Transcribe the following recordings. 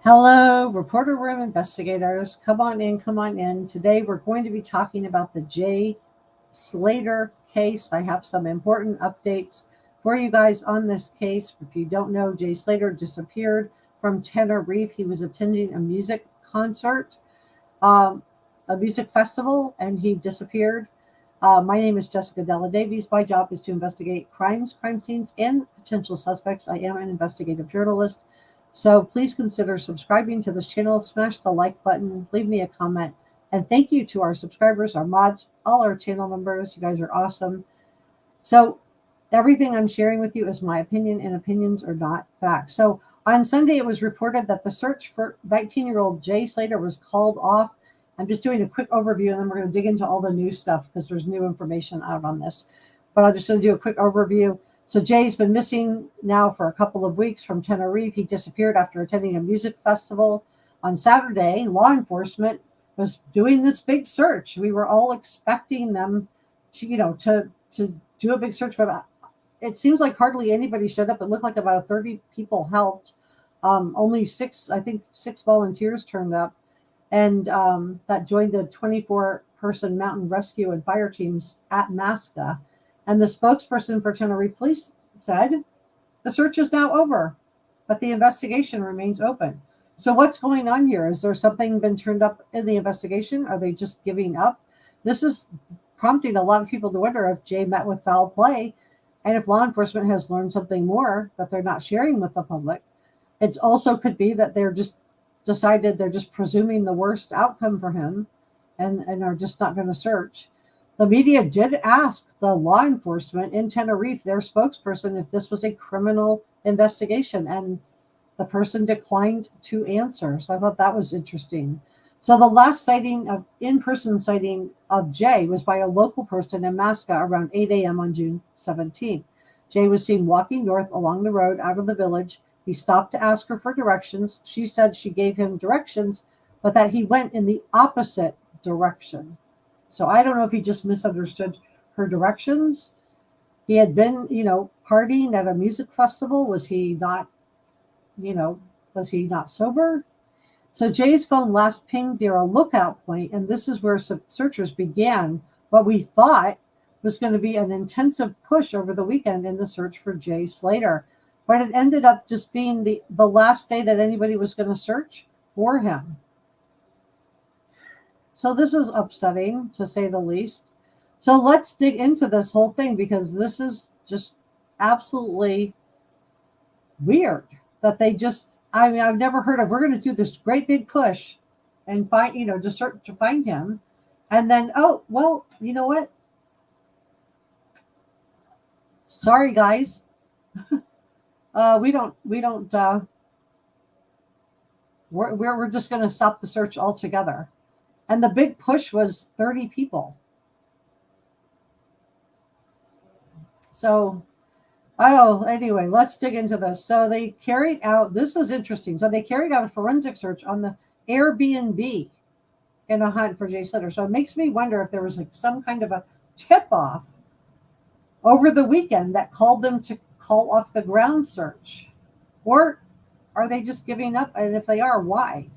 Hello, Reporter Room investigators. Come on in, come on in. Today we're going to be talking about the Jay Slater case. I have some important updates for you guys on this case. If you don't know, Jay Slater disappeared from Tenerife. He was attending a music concert, a music festival, and he disappeared. My name is Jessica Della Davies. My job is to investigate crimes, crime scenes, and potential suspects. I am an investigative journalist. So please consider subscribing to this channel, smash the like button, leave me a comment, and thank you to our subscribers, our mods, all our channel members. You guys are awesome. So everything I'm sharing with you is my opinion, and opinions are not facts. So on Sunday, it was reported that the search for 19-year-old Jay Slater was called off. I'm just doing a quick overview, and then we're going to dig into all the new stuff because there's new information out on this. But I'm just going to do a quick overview. So Jay's been missing now for a couple of weeks from Tenerife. He disappeared after attending a music festival. On Saturday, law enforcement was doing this big search. We were all expecting them to do a big search, but it seems like hardly anybody showed up. It looked like about 30 people helped. Only six volunteers turned up, and that joined the 24-person mountain rescue and fire teams at Masca. And the spokesperson for Tenerife Police said, the search is now over, but the investigation remains open. So what's going on here? Is there something been turned up in the investigation? Are they just giving up? This is prompting a lot of people to wonder if Jay met with foul play, and if law enforcement has learned something more that they're not sharing with the public. It also could be that they're just presuming the worst outcome for him and are just not going to search. The media did ask the law enforcement in Tenerife, their spokesperson, if this was a criminal investigation, and the person declined to answer. So I thought that was interesting. So the last in-person sighting of Jay was by a local person in Masca around 8 a.m. on June 17th. Jay was seen walking north along the road out of the village. He stopped to ask her for directions. She said she gave him directions, but that he went in the opposite direction. So I don't know if he just misunderstood her directions. He had been, partying at a music festival. Was he not sober? So Jay's phone last pinged near a lookout point, and this is where searchers began what we thought was going to be an intensive push over the weekend in the search for Jay Slater. But it ended up just being the last day that anybody was going to search for him. So this is upsetting, to say the least. So let's dig into this whole thing, because this is just absolutely weird that I've never heard of, we're going to do this great big push and find, to find him. And then, oh, well, you know what? Sorry, guys. We're just going to stop the search altogether. And the big push was 30 people. So, anyway, let's dig into this. So they carried out, this is interesting. So they carried out a forensic search on the AirBnB in a hunt for Jay Slater. So it makes me wonder if there was some kind of a tip-off over the weekend that called them to call off the ground search. Or are they just giving up? And if they are, why?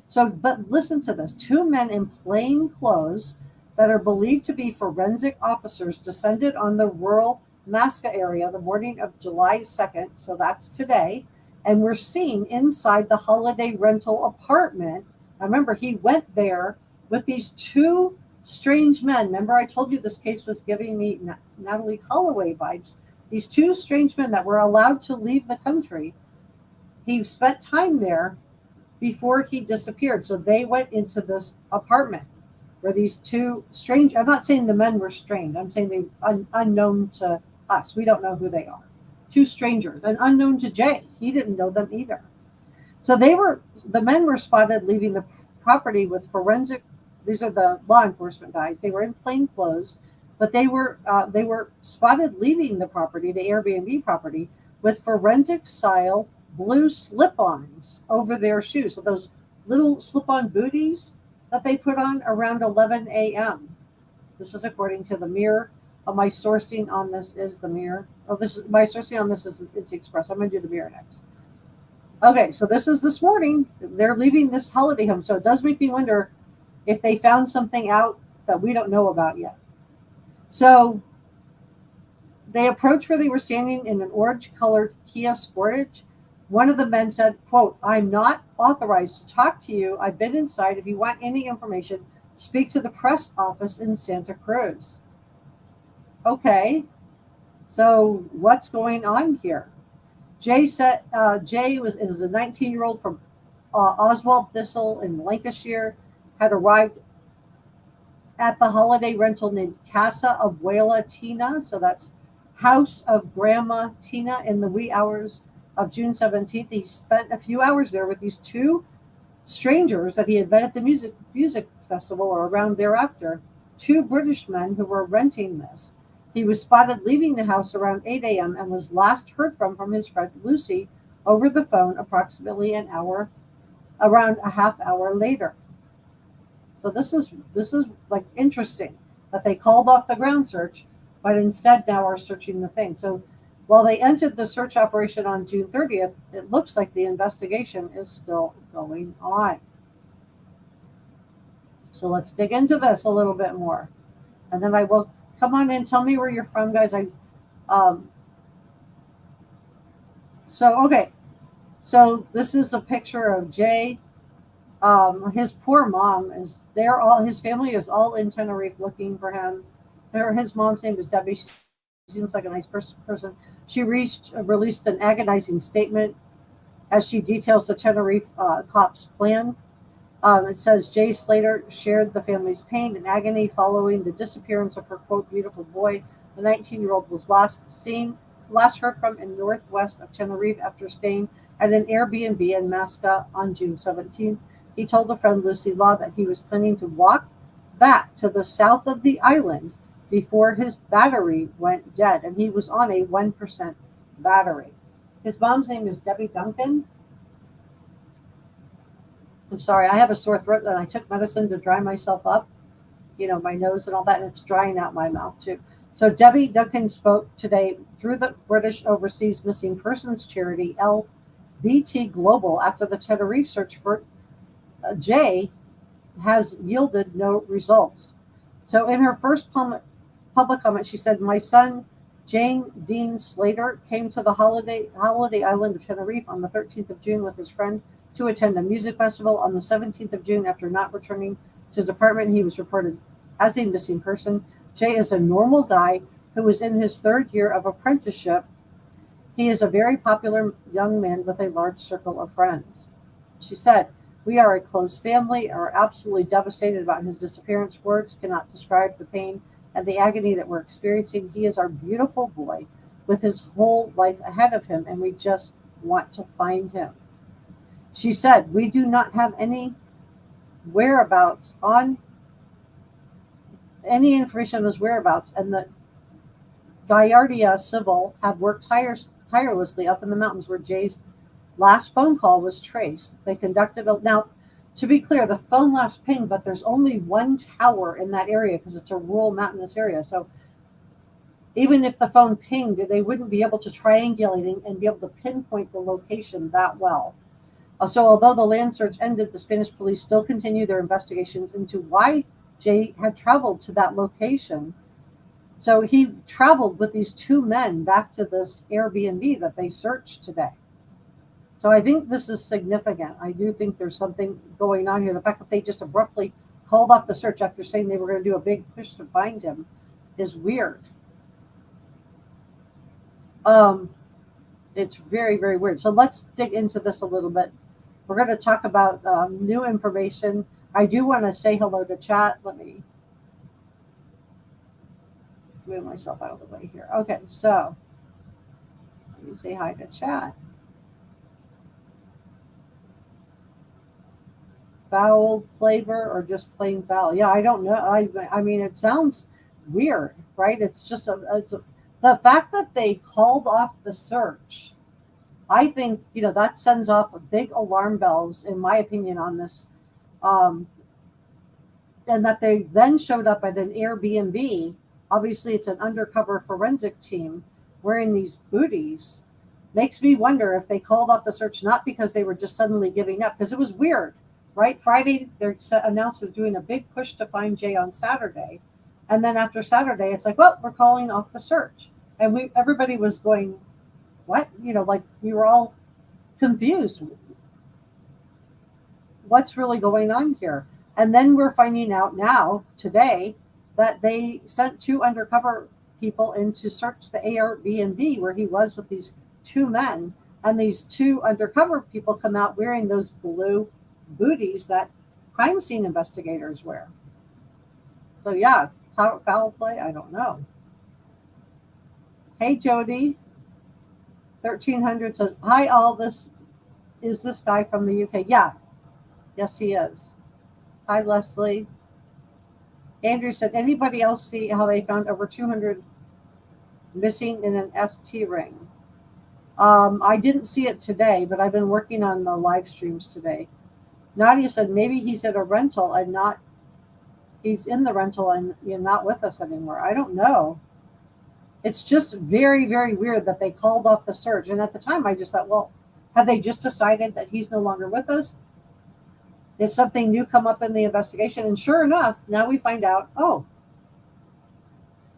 So, but listen to this. 2 men in plain clothes that are believed to be forensic officers descended on the rural Masca area the morning of July 2nd, so that's today, and were seen inside the holiday rental apartment. Now remember, he went there with these 2 strange men. Remember, I told you this case was giving me Natalie Holloway vibes. These 2 strange men that were allowed to leave the country. He spent time there before he disappeared. So they went into this apartment where these 2 strange, I'm not saying the men were strange, I'm saying they unknown to us. We don't know who they are. 2 strangers, and unknown to Jay. He didn't know them either. So the men were spotted leaving the property with forensic, these are the law enforcement guys. They were in plain clothes, but they were spotted leaving the property, the Airbnb property, with forensic style blue slip-ons over their shoes. So those little slip-on booties that they put on around 11 a.m. This is according to the Mirror. My sourcing on this is the Mirror. My sourcing on this is the Express. I'm going to do the Mirror next. Okay, so this morning. They're leaving this holiday home. So it does make me wonder if they found something out that we don't know about yet. So they approached where they were standing in an orange-colored Kia Sportage. One of the men said, quote, "I'm not authorized to talk to you. I've been inside. If you want any information, speak to the press office in Santa Cruz." Okay, so what's going on here? Jay said is a 19-year-old from Oswald Thistle in Lancashire, had arrived at the holiday rental named Casa Abuela Tina. So that's House of Grandma Tina in the wee hours of June 17th. He spent a few hours there with these two strangers that he had met at the music festival or around thereafter, two British men who were renting this. He was spotted leaving the house around 8 a.m. and was last heard from his friend Lucy over the phone approximately around a half hour later. So this is like interesting that they called off the ground search, but instead now are searching the thing. So while they entered the search operation on June 30th, it looks like the investigation is still going on. So let's dig into this a little bit more, and then I will come on in. Tell me where you're from, guys. Um, so okay, so this is a picture of Jay. His poor mom is there. All his family is all in Tenerife looking for him. His mom's name is Debbie. She seems like a nice person. She released an agonizing statement as she details the Tenerife cops' plan. It says Jay Slater shared the family's pain and agony following the disappearance of her quote beautiful boy. The 19-year-old was last heard from in northwest of Tenerife after staying at an Airbnb in Masca on June 17th. He told a friend Lucy Law that he was planning to walk back to the south of the island before his battery went dead, and he was on a 1% battery. His mom's name is Debbie Duncan. I'm sorry, I have a sore throat and I took medicine to dry myself up, my nose and all that, and it's drying out my mouth too. So Debbie Duncan spoke today through the British Overseas Missing Persons charity LBT Global after the Tenerife search for Jay has yielded no results. So in her first public comment, she said, "My son, Jane Dean Slater, came to the holiday island of Tenerife on the 13th of June with his friend to attend a music festival. On the 17th of June, after not returning to his apartment, he was reported as a missing person. Jay is a normal guy who is in his third year of apprenticeship. He is a very popular young man with a large circle of friends." She said, "We are a close family, are absolutely devastated about his disappearance. Words cannot describe the pain and the agony that we're experiencing. He is our beautiful boy with his whole life ahead of him, and we just want to find him." She said, "We do not have any whereabouts on any information on his whereabouts, and the Guardia Civil have worked tirelessly up in the mountains where Jay's last phone call was traced. They conducted now, to be clear, the phone last pinged, but there's only one tower in that area because it's a rural mountainous area. So even if the phone pinged, they wouldn't be able to triangulate and be able to pinpoint the location that well. So although the land search ended, the Spanish police still continue their investigations into why Jay had traveled to that location. So he traveled with these two men back to this Airbnb that they searched today. So I think this is significant. I do think there's something going on here. The fact that they just abruptly called off the search after saying they were going to do a big push to find him is weird. It's very, very weird. So let's dig into this a little bit. We're going to talk about new information. I do want to say hello to chat. Let me move myself out of the way here. Okay, so let me say hi to chat. Foul flavor or just plain foul? Yeah, I don't know. I mean, it sounds weird, right? It's just the fact that they called off the search. I think that sends off big alarm bells, in my opinion, on this, and that they then showed up at an Airbnb. Obviously, it's an undercover forensic team wearing these booties Makes me wonder if they called off the search not because they were just suddenly giving up, because it was weird, right? Friday, they're announced they're doing a big push to find Jay on Saturday. And then after Saturday, it's like, well, we're calling off the search. And everybody was going, what? Like we were all confused. What's really going on here? And then we're finding out now, today, that they sent two undercover people in to search the Airbnb where he was with these two men. And these two undercover people come out wearing those blue booties that crime scene investigators wear. So, yeah, foul play? I don't know. Hey, Jody. 1300 says, hi, all this. Is this guy from the UK? Yeah. Yes, he is. Hi, Leslie. Andrew said, anybody else see how they found over 200 missing in an ST ring? I didn't see it today, but I've been working on the live streams today. Nadia said, maybe he's at a rental and not, he's in the rental and not with us anymore. I don't know. It's just very, very weird that they called off the search. And at the time, I just thought, well, have they just decided that he's no longer with us? Did something new come up in the investigation? And sure enough, now we find out, oh,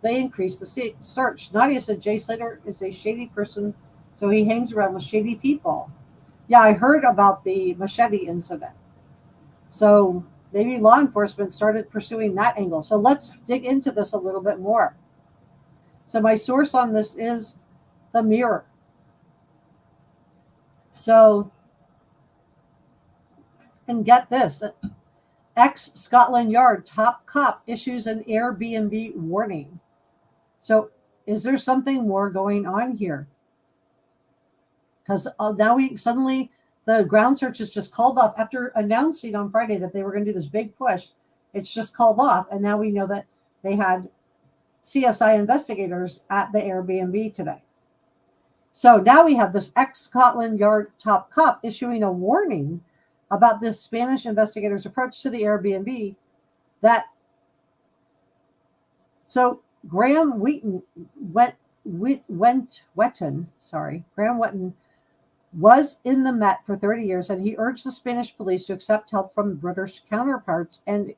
they increased the search. Nadia said Jay Slater is a shady person, so he hangs around with shady people. Yeah, I heard about the machete incident. So maybe law enforcement started pursuing that angle. So let's dig into this a little bit more. So my source on this is the Mirror. So, and get this, ex-Scotland Yard top cop issues an Airbnb warning. So is there something more going on here? Because now the ground search is just called off after announcing on Friday that they were going to do this big push. It's just called off. And now we know that they had CSI investigators at the Airbnb today. So now we have this ex-Scotland Yard top cop issuing a warning about this Spanish investigator's approach to the Airbnb. Graham Wetton was in the Met for 30 years, and he urged the Spanish police to accept help from British counterparts and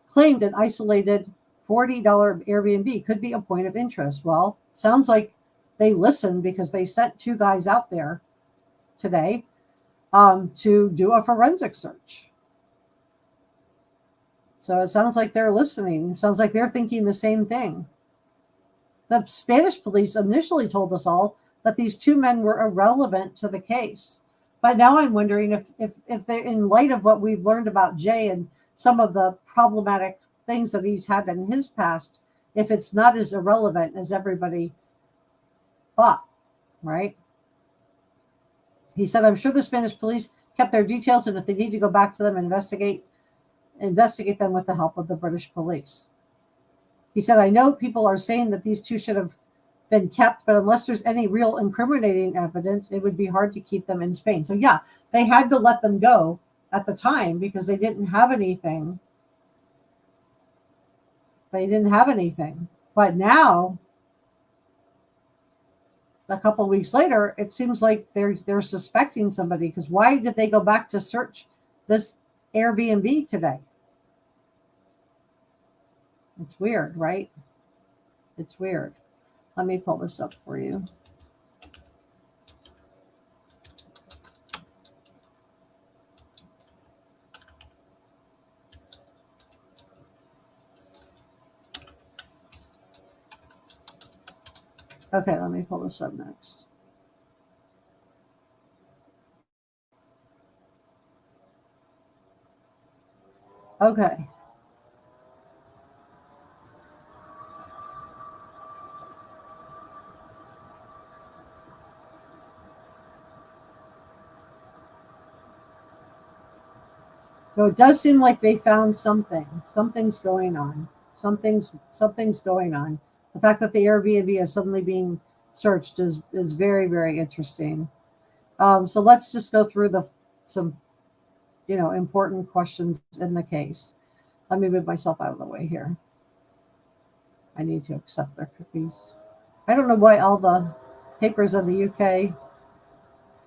claimed an isolated $40 Airbnb could be a point of interest. Well, sounds like they listened because they sent two guys out there today to do a forensic search. So it sounds like they're listening. It sounds like they're thinking the same thing. The Spanish police initially told us all that these two men were irrelevant to the case. But now I'm wondering if they're, in light of what we've learned about Jay and some of the problematic things that he's had in his past, if it's not as irrelevant as everybody thought, right? He said, I'm sure the Spanish police kept their details, and if they need to go back to them and investigate them with the help of the British police. He said, I know people are saying that these two should have been kept, but unless there's any real incriminating evidence, it would be hard to keep them in Spain. So yeah, they had to let them go at the time because they didn't have anything. But now, a couple of weeks later, it seems like they're suspecting somebody, because why did they go back to search this Airbnb today? It's weird, right? It's weird. Let me pull this up for you. Okay, let me pull this up next. Okay. So it does seem like they found something. Something's going on. Something's going on. The fact that the Airbnb is suddenly being searched is very, very interesting. So let's just go through some important questions in the case. Let me move myself out of the way here. I need to accept their cookies. I don't know why all the papers in the UK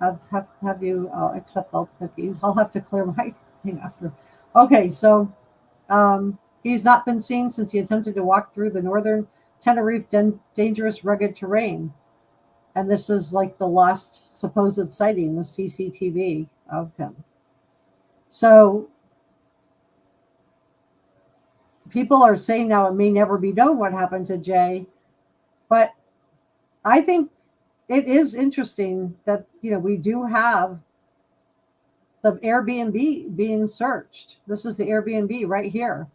Have you accept all cookies? I'll have to clear my thing after. Okay, so he's not been seen since he attempted to walk through the northern Tenerife dangerous rugged terrain. And this is like the last supposed sighting, the CCTV of him. So people are saying now it may never be known what happened to Jay, but I think it is interesting that we do have the Airbnb being searched. This is the Airbnb right here.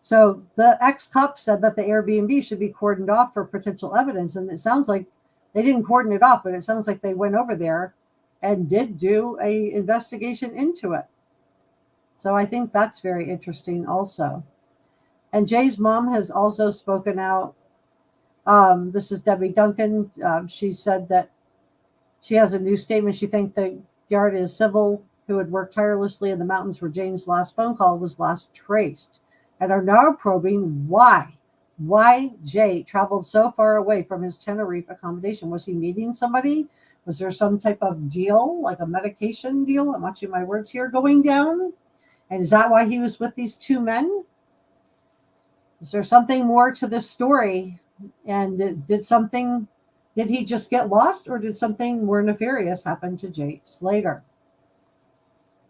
So the ex-cop said that the Airbnb should be cordoned off for potential evidence, and it sounds like they didn't cordon it off, but it sounds like they went over there and did do a investigation into it. So I think that's very interesting also. And Jay's mom has also spoken out. This is Debbie Duncan. She said that she has a new statement. She thanked the Guardia Civil who had worked tirelessly in the mountains where Jane's last phone call was last traced, and are now probing why Jay traveled so far away from his Tenerife accommodation. Was he meeting somebody? Was there some type of deal, like a medication deal? I'm watching my words here going down. And is that why he was with these two men? Is there something more to this story? And did he just get lost, or did something more nefarious happen to Jay Slater?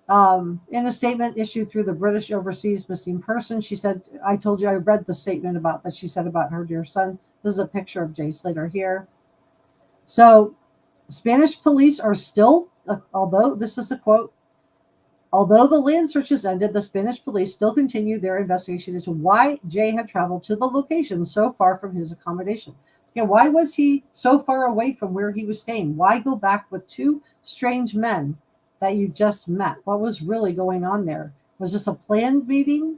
In a statement issued through the British Overseas Missing Person, she said, I told you I read the statement about that she said about her dear son. This is a picture of Jay Slater here. So Spanish police are still, although this is a quote, although the land searches ended, the Spanish police still continue their investigation into why Jay had traveled to the location so far from his accommodation. Why was he so far away from where he was staying? Why go back with two strange men that you just met? What was really going on there? Was this a planned meeting?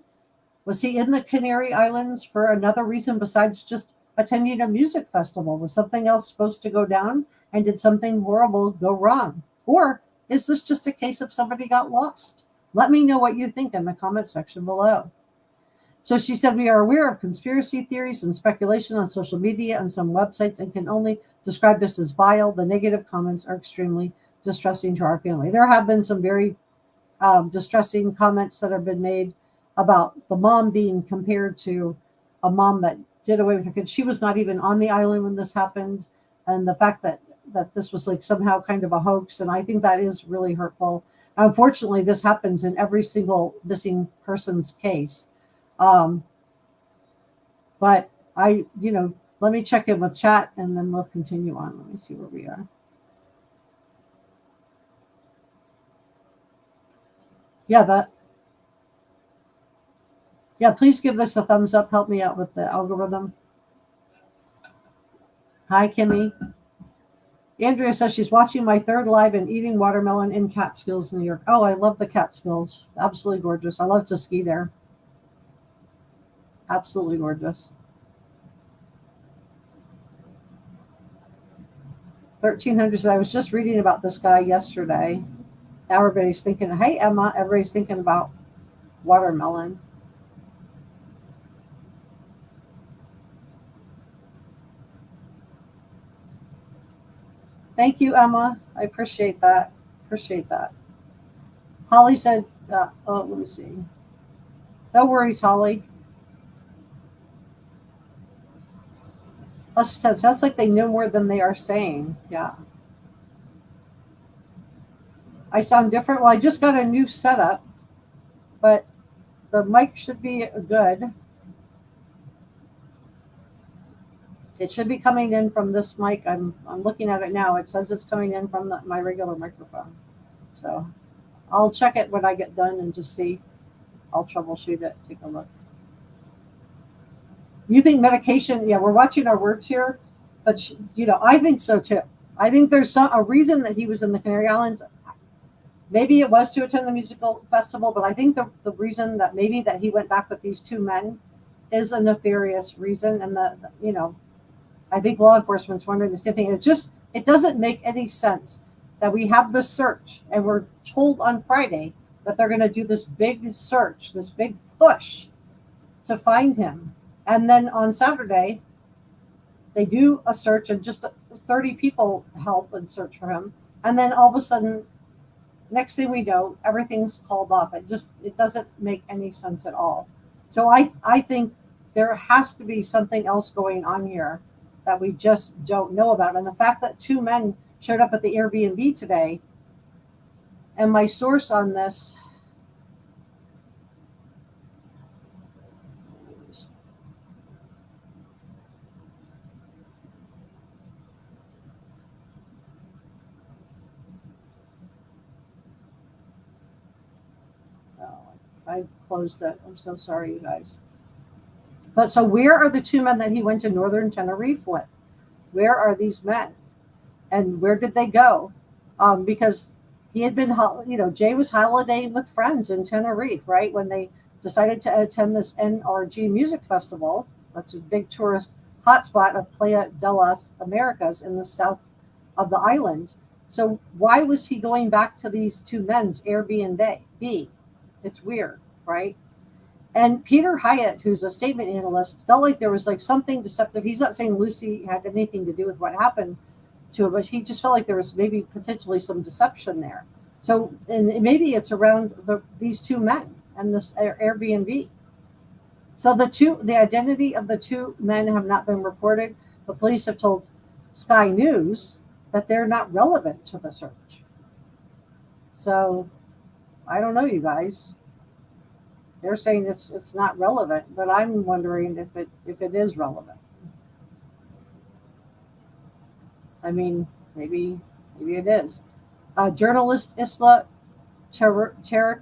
Was he in the Canary Islands for another reason besides just attending a music festival? Was something else supposed to go down, and did something horrible go wrong? Or is this just a case of somebody got lost? Let me know what you think in the comment section below. So she said, we are aware of conspiracy theories and speculation on social media and some websites, and can only describe this as vile. The negative comments are extremely distressing to our family. There have been some very distressing comments that have been made about the mom being compared to a mom that did away with her kids. She was not even on the island when this happened. And the fact that this was like somehow kind of a hoax. And I think that is really hurtful. Unfortunately, this happens in every single missing person's case. But let me check in with chat and then we'll continue on. Let me see where we are. Please give this a thumbs up. Help me out with the algorithm. Hi, Kimmy. Andrea says she's watching my third live and eating watermelon in Catskills, New York. Oh, I love the Catskills. Absolutely gorgeous. I love to ski there. Absolutely gorgeous. 1300. I was just reading about this guy yesterday. Now everybody's thinking, hey, Emma, everybody's thinking about watermelon. Thank you, Emma. I appreciate that. Holly said, let me see. No worries, Holly. Plus, it sounds like they know more than they are saying. Yeah. I sound different. Well, I just got a new setup, but the mic should be good. It should be coming in from this mic. I'm looking at it now. It says it's coming in from my regular microphone. So I'll check it when I get done and just see. I'll troubleshoot it. Take a look. You think medication? Yeah, we're watching our words here, but I think so too. I think there's a reason that he was in the Canary Islands. Maybe it was to attend the musical festival, but I think the reason that maybe that he went back with these two men is a nefarious reason, and I think law enforcement's wondering the same thing. It doesn't make any sense that we have this search and we're told on Friday that they're going to do this big search, this big push to find him. And then on Saturday, they do a search and just 30 people help and search for him. And then all of a sudden, next thing we know, everything's called off. It doesn't make any sense at all. So I think there has to be something else going on here that we just don't know about. And the fact that two men showed up at the Airbnb today, and my source on this, oh, I closed it. I'm so sorry, you guys. But so where are the two men that he went to northern Tenerife with? Where are these men? And where did they go? Because he had been, Jay was holidaying with friends in Tenerife, right? When they decided to attend this NRG music festival. That's a big tourist hotspot of Playa de las Américas in the south of the island. So why was he going back to these two men's Airbnb? It's weird, right? And Peter Hyatt, who's a statement analyst, felt like there was like something deceptive. He's not saying Lucy had anything to do with what happened to her, but he just felt like there was maybe potentially some deception there. So, and maybe it's around these two men and this Airbnb. So the identity of the two men have not been reported. The police have told Sky News that they're not relevant to the search. So I don't know, you guys. They're saying it's not relevant, but I'm wondering if it is relevant. I mean, maybe it is. Journalist Isla Terqua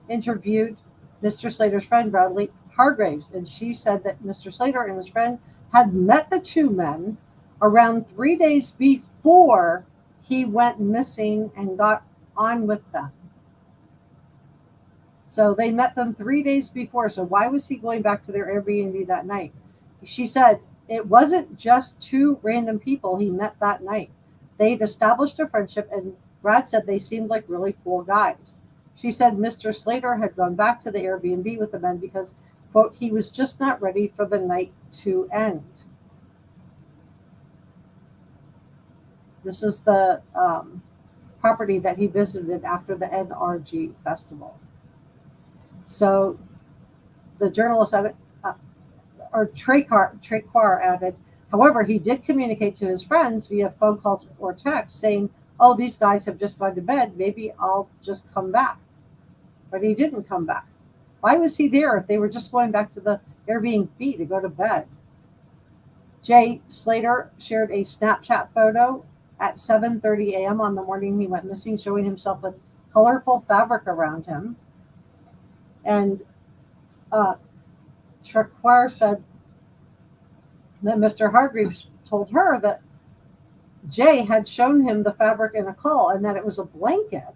interviewed Mr. Slater's friend Bradley Hargraves, and she said that Mr. Slater and his friend had met the two men around 3 days before he went missing and got on with them. So they met them 3 days before. So why was he going back to their Airbnb that night? She said it wasn't just two random people he met that night. They'd established a friendship, and Brad said they seemed like really cool guys. She said Mr. Slater had gone back to the Airbnb with the men because, quote, he was just not ready for the night to end. This is the property that he visited after the NRG festival. So the journalist added, or Trequar added, however, he did communicate to his friends via phone calls or text saying, oh, these guys have just gone to bed. Maybe I'll just come back. But he didn't come back. Why was he there if they were just going back to the Airbnb to go to bed? Jay Slater shared a Snapchat photo at 7:30 a.m. on the morning he went missing, showing himself with colorful fabric around him. And Trequar said that Mr. Hargreaves told her that Jay had shown him the fabric in a call and that it was a blanket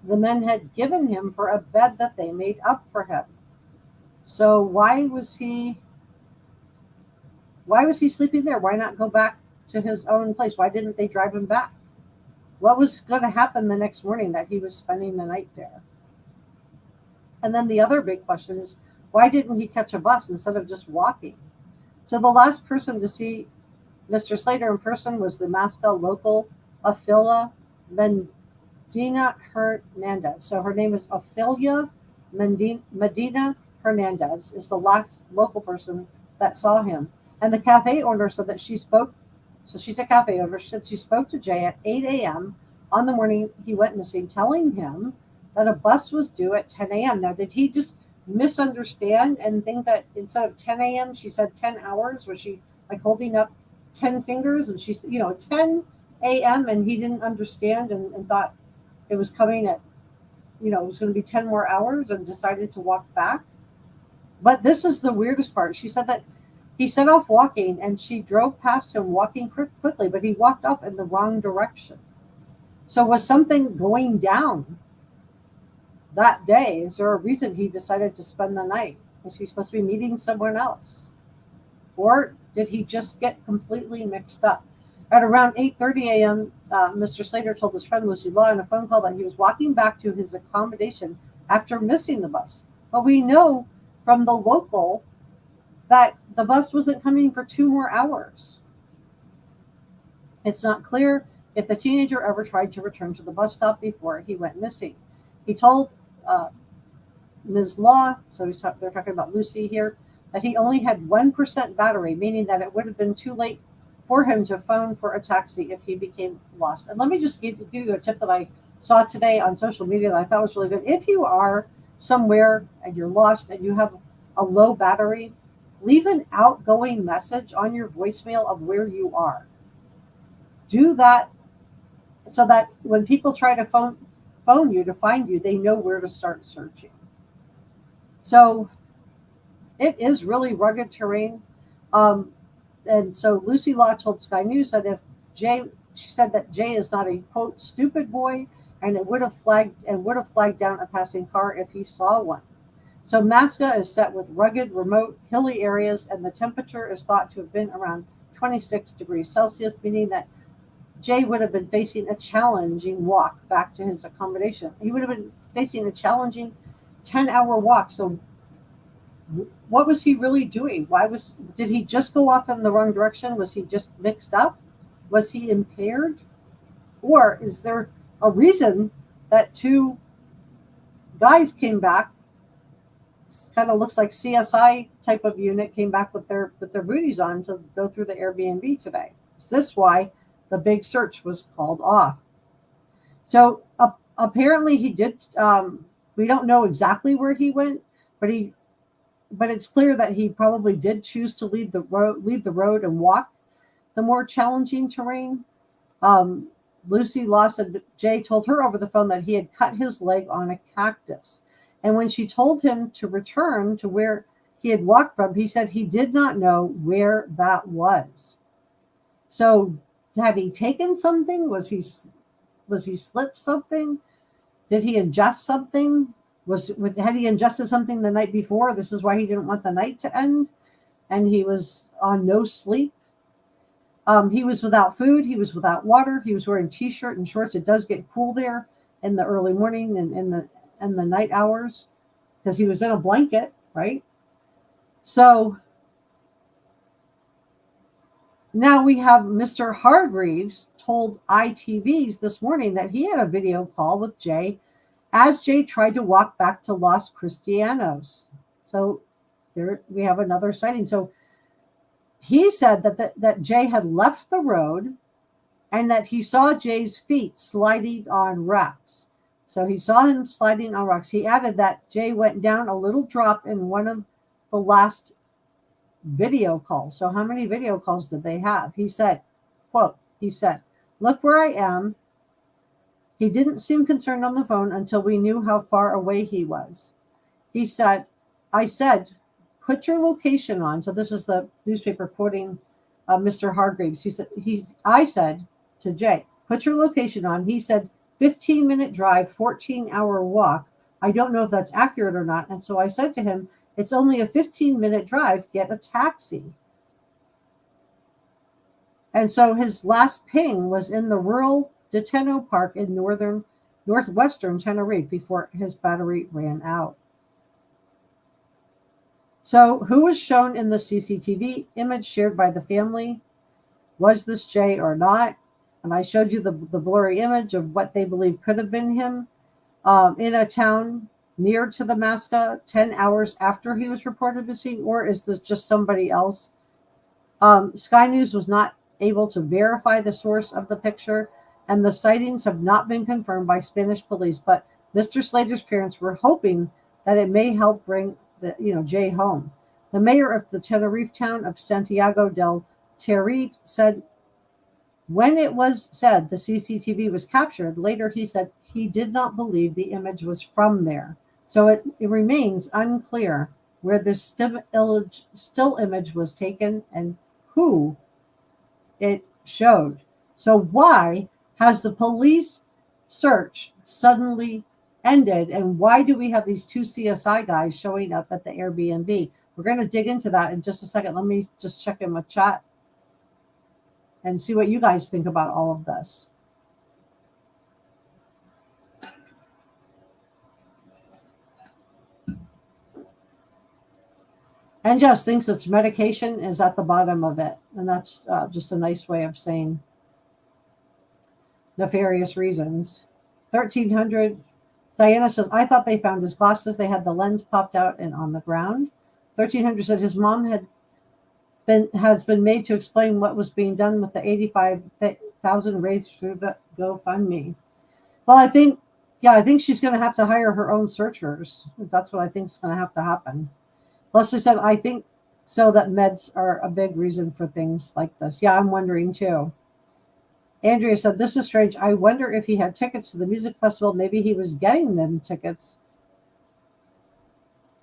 the men had given him for a bed that they made up for him. So why was he sleeping there? Why not go back to his own place? Why didn't they drive him back? What was going to happen the next morning that he was spending the night there? And then the other big question is, why didn't he catch a bus instead of just walking? So the last person to see Mr. Slater in person was the Masca local Ophelia Medina Hernandez. So her name is Ophelia Medina Hernandez is the last local person that saw him. And the cafe owner said that she spoke, so she's a cafe owner, she said she spoke to Jay at 8 a.m. on the morning he went missing, telling him that a bus was due at 10 a.m. Now, did he just misunderstand and think that instead of 10 a.m. she said 10 hours? Was she like holding up 10 fingers and she's 10 a.m. and he didn't understand and thought it was coming at it was going to be 10 more hours and decided to walk back? But this is the weirdest part. She said that he set off walking and she drove past him walking quickly, but he walked off in the wrong direction. So was something going down that day? Is there a reason he decided to spend the night? Was he supposed to be meeting someone else? Or did he just get completely mixed up? At around 8:30 a.m., Mr. Slater told his friend Lucy Law in a phone call that he was walking back to his accommodation after missing the bus. But we know from the local that the bus wasn't coming for 2 more hours. It's not clear if the teenager ever tried to return to the bus stop before he went missing. He told Ms. Law, so they're talking about Lucy here, that he only had 1% battery, meaning that it would have been too late for him to phone for a taxi if he became lost. And let me just give you a tip that I saw today on social media that I thought was really good. If you are somewhere and you're lost and you have a low battery, leave an outgoing message on your voicemail of where you are. Do that so that when people try to phone you to find you, they know where to start searching. So it is really rugged terrain. And so Lucy Law told Sky News that she said that Jay is not a quote stupid boy, and would have flagged down a passing car if he saw one. So Masca is set with rugged, remote, hilly areas, and the temperature is thought to have been around 26 degrees Celsius, meaning that Jay would have been facing a challenging walk back to his accommodation. He would have been facing a challenging 10-hour walk. So what was he really doing? Did he just go off in the wrong direction? Was he just mixed up? Was he impaired? Or is there a reason that two guys came back? It kind of looks like CSI type of unit came back with their booties on to go through the Airbnb today. Is this why the big search was called off? So apparently he did. We don't know exactly where he went, but it's clear that he probably did choose to leave the road and walk the more challenging terrain. Lucy Law said Jay told her over the phone that he had cut his leg on a cactus. And when she told him to return to where he had walked from, he said he did not know where that was. So had he taken something? Was he slipped something? Did he ingest something? Had he ingested something the night before? This is why he didn't want the night to end, and he was on no sleep. He was without food. He was without water. He was wearing t-shirt and shorts. It does get cool there in the early morning and in the night hours because he was in a blanket, right? So now we have Mr. Hargreaves told ITVs this morning that he had a video call with Jay as Jay tried to walk back to Los Cristianos. So there we have another sighting. So he said that Jay had left the road and that he saw Jay's feet sliding on rocks. So he saw him sliding on rocks. He added that Jay went down a little drop in one of the last video calls. So how many video calls did they have? He said, quote, "Look where I am." He didn't seem concerned on the phone until we knew how far away he was. He said, "I said, put your location on." So this is the newspaper quoting Mr. Hargreaves. I said to Jay, "Put your location on." He said, 15-minute drive, 14-hour walk. I don't know if that's accurate or not. And so I said to him, "It's only a 15-minute drive. Get a taxi." And so his last ping was in the rural Deteno Park in northwestern Tenerife before his battery ran out. So who was shown in the CCTV image shared by the family? Was this Jay or not? And I showed you the blurry image of what they believe could have been him in a town near to the Masca 10 hours after he was reported missing, or is this just somebody else? Sky News was not able to verify the source of the picture, and the sightings have not been confirmed by Spanish police, but Mr. Slater's parents were hoping that it may help bring Jay home. The mayor of the Tenerife town of Santiago del Teide said when it was said the CCTV was captured, later he said he did not believe the image was from there. So it remains unclear where the still image was taken and who it showed. So why has the police search suddenly ended, and why do we have these two CSI guys showing up at the Airbnb? We're going to dig into that in just a second. Let me just check in with chat and see what you guys think about all of this. And Jess thinks it's medication is at the bottom of it. And that's just a nice way of saying nefarious reasons. 1300, Diana says, I thought they found his glasses. They had the lens popped out and on the ground. 1300 said his mom has been made to explain what was being done with the 85,000 raised through the GoFundMe. Well, I think she's going to have to hire her own searchers. That's what I think is going to have to happen. Leslie said, I think so that meds are a big reason for things like this. Yeah, I'm wondering too. Andrea said, this is strange. I wonder if he had tickets to the music festival. Maybe he was getting them tickets.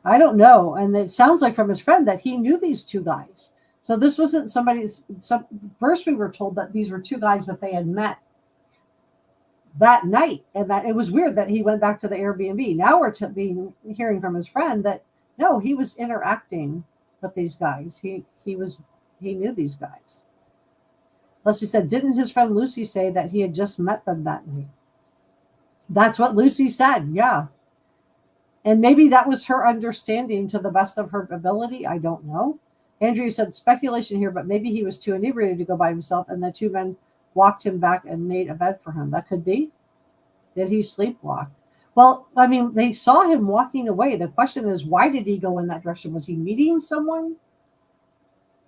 I don't know. And it sounds like from his friend that he knew these two guys. So this wasn't first we were told that these were two guys that they had met that night, and that it was weird that he went back to the Airbnb. Now we're hearing from his friend that no, he was interacting with these guys. He knew these guys. Leslie said, didn't his friend Lucy say that he had just met them that night? That's what Lucy said, yeah. And maybe that was her understanding to the best of her ability. I don't know. Andrea said, speculation here, but maybe he was too inebriated to go by himself, and the two men walked him back and made a bed for him. That could be. Did he sleepwalk? Well, I mean, they saw him walking away. The question is, why did he go in that direction? Was he meeting someone?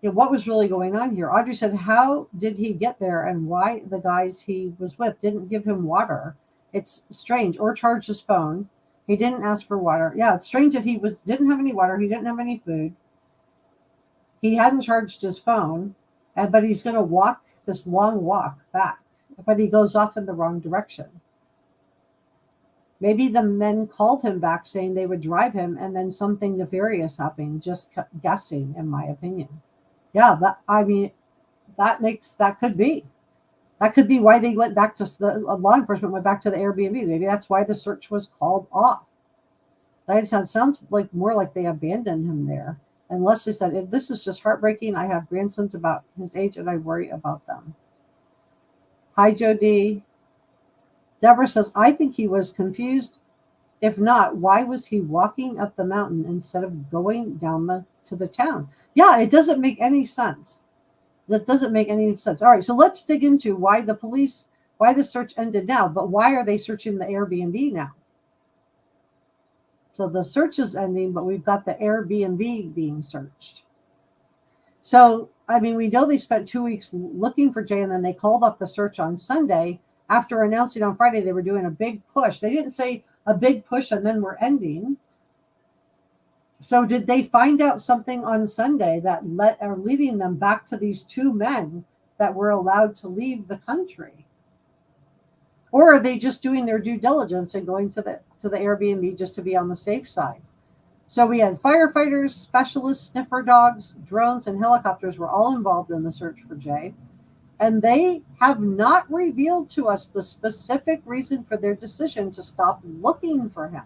What was really going on here? Audrey said, how did he get there, and why the guys he was with didn't give him water? It's strange. Or charge his phone. He didn't ask for water. Yeah, it's strange that he didn't have any water. He didn't have any food. He hadn't charged his phone, but he's going to walk this long walk back. But he goes off in the wrong direction. Maybe the men called him back saying they would drive him, and then something nefarious happened. Just guessing, in my opinion. Yeah, that could be. That could be why they went back to the law enforcement went back to the Airbnb. Maybe that's why the search was called off. That sounds like more like they abandoned him there. And Leslie said, if this is just heartbreaking, I have grandsons about his age and I worry about them. Hi, Jody. Deborah says, I think he was confused. If not, why was he walking up the mountain instead of going down to the town? Yeah, it doesn't make any sense. That doesn't make any sense. All right, so let's dig into why the search ended now, but why are they searching the Airbnb now? So the search is ending, but we've got the Airbnb being searched. So, I mean, we know they spent 2 weeks looking for Jay, and then they called off the search on Sunday after announcing on Friday they were doing a big push. They didn't say a big push and then we're ending. So did they find out something on Sunday that are leading them back to these two men that were allowed to leave the country? Or are they just doing their due diligence and going to the Airbnb just to be on the safe side? So we had firefighters, specialists, sniffer dogs, drones, and helicopters were all involved in the search for Jay. And they have not revealed to us the specific reason for their decision to stop looking for him.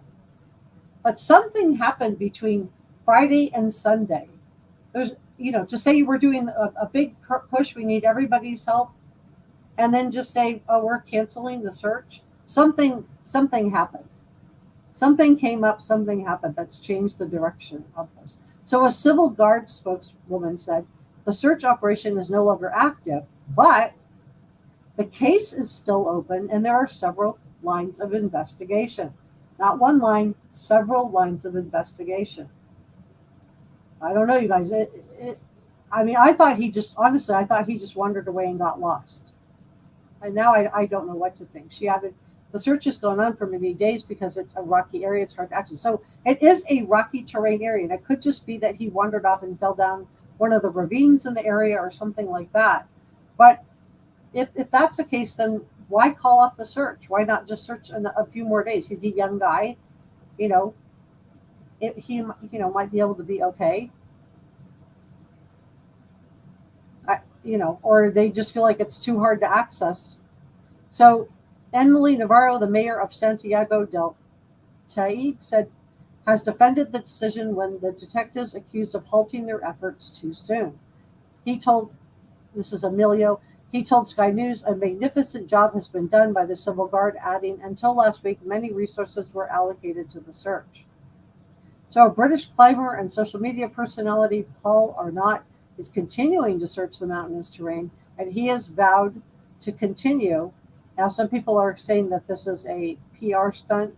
But something happened between Friday and Sunday. There's, to say we're doing a big push, we need everybody's help, and then just say, oh, we're canceling the search. Something happened. Something came up, something happened that's changed the direction of this. So a civil guard spokeswoman said, the search operation is no longer active, but the case is still open and there are several lines of investigation. Not one line, several lines of investigation. I don't know, you guys. I thought he just wandered away and got lost. And now I don't know what to think. She added, the search is going on for many days because it's a rocky area. It's hard to access. So it is a rocky terrain area. And it could just be that he wandered off and fell down one of the ravines in the area or something like that. But if that's the case, then why call off the search? Why not just search a few more days? He's a young guy, he might be able to be okay. Or they just feel like it's too hard to access. So Emily Navarro, the mayor of Santiago del Teide, said has defended the decision when the detectives accused of halting their efforts too soon. This is Emilio, he told Sky News, a magnificent job has been done by the Civil Guard, adding, until last week, many resources were allocated to the search. So a British climber and social media personality, Paul Arnott, is continuing to search the mountainous terrain, and he has vowed to continue Now, some people are saying that this is a PR stunt,